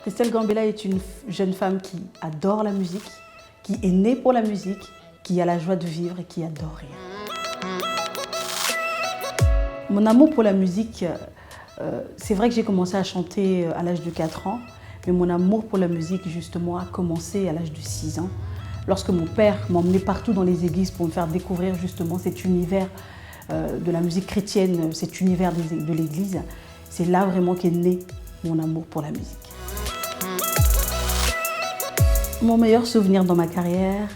Christelle Gambella est une jeune femme qui adore la musique, qui est née pour la musique, qui a la joie de vivre et qui adore rire. Mon amour pour la musique, c'est vrai que j'ai commencé à chanter à l'âge de 4 ans, mais mon amour pour la musique, justement, a commencé à l'âge de 6 ans. Lorsque mon père m'emmenait partout dans les églises pour me faire découvrir justement cet univers de la musique chrétienne, cet univers de l'église, c'est là vraiment qu'est né mon amour pour la musique. Mon meilleur souvenir dans ma carrière,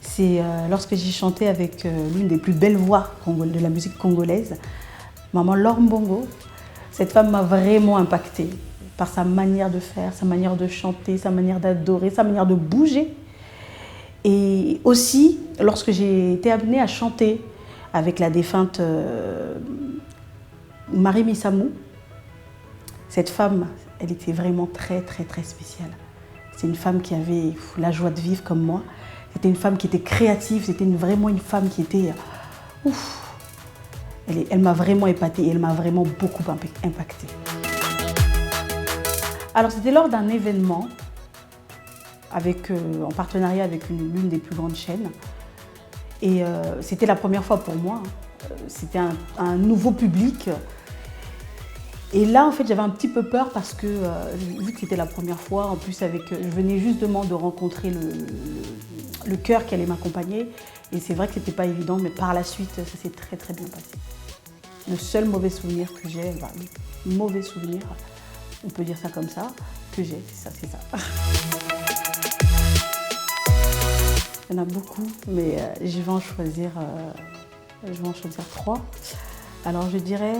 c'est lorsque j'ai chanté avec l'une des plus belles voix de la musique congolaise, Maman Laure Mbongo. Cette femme m'a vraiment impactée par sa manière de faire, sa manière de chanter, sa manière d'adorer, sa manière de bouger. Et aussi, lorsque j'ai été amenée à chanter avec la défunte Marie Missamou, cette femme, elle était vraiment très, très, très spéciale. C'est une femme qui avait la joie de vivre comme moi. C'était une femme qui était créative, c'était vraiment une femme qui était... Elle m'a vraiment épatée et elle m'a vraiment beaucoup impactée. Alors c'était lors d'un événement en partenariat avec l'une des plus grandes chaînes. Et c'était la première fois pour moi. C'était un nouveau public. Et là, en fait, j'avais un petit peu peur parce que, vu que c'était la première fois, en plus, je venais justement de rencontrer le chœur qui allait m'accompagner. Et c'est vrai que c'était pas évident, mais par la suite, ça s'est très, très bien passé. Le seul mauvais souvenir que j'ai, mauvais souvenir, on peut dire ça comme ça, que j'ai, c'est ça. Il y en a beaucoup, mais je vais en choisir 3. Alors, je dirais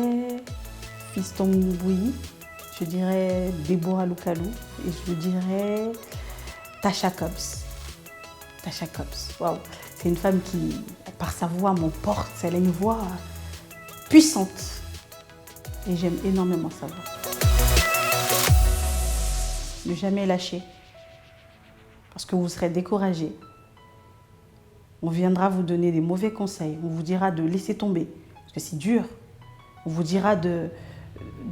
Fiston Bouilly, je dirais Deborah Loukalou et je dirais Tasha Cobbs. Tasha Cobbs, waouh, c'est une femme qui, par sa voix, m'emporte. Elle a une voix puissante et j'aime énormément sa voix. Ne jamais lâcher parce que vous serez découragé. On viendra vous donner des mauvais conseils, on vous dira de laisser tomber parce que c'est dur. On vous dira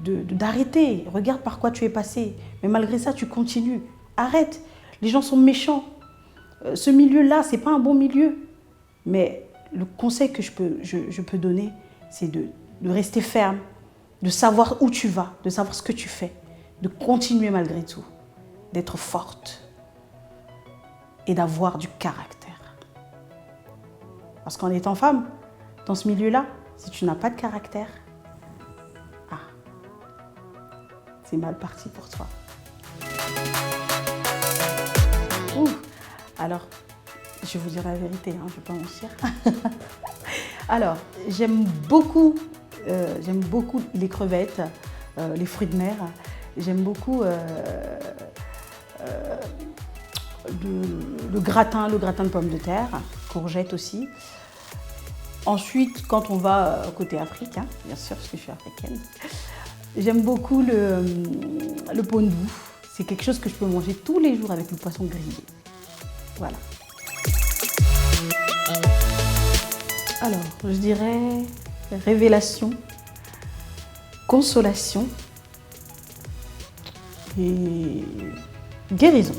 d'arrêter, regarde par quoi tu es passé. Mais malgré ça, tu continues. Arrête, les gens sont méchants. Ce milieu-là, ce n'est pas un bon milieu. Mais le conseil que je peux donner, c'est de rester ferme, de savoir où tu vas, de savoir ce que tu fais, de continuer malgré tout, d'être forte et d'avoir du caractère. Parce qu'en étant femme, dans ce milieu-là, si tu n'as pas de caractère, c'est mal parti pour toi. Alors, je vais vous dire la vérité, je ne vais pas mentir. Alors, j'aime beaucoup les crevettes, les fruits de mer. J'aime beaucoup le gratin de pommes de terre, courgettes aussi. Ensuite, quand on va côté Afrique, bien sûr, parce que je suis africaine, j'aime beaucoup le pondou. C'est quelque chose que je peux manger tous les jours avec le poisson grillé. Voilà. Alors, je dirais révélation, consolation et guérison.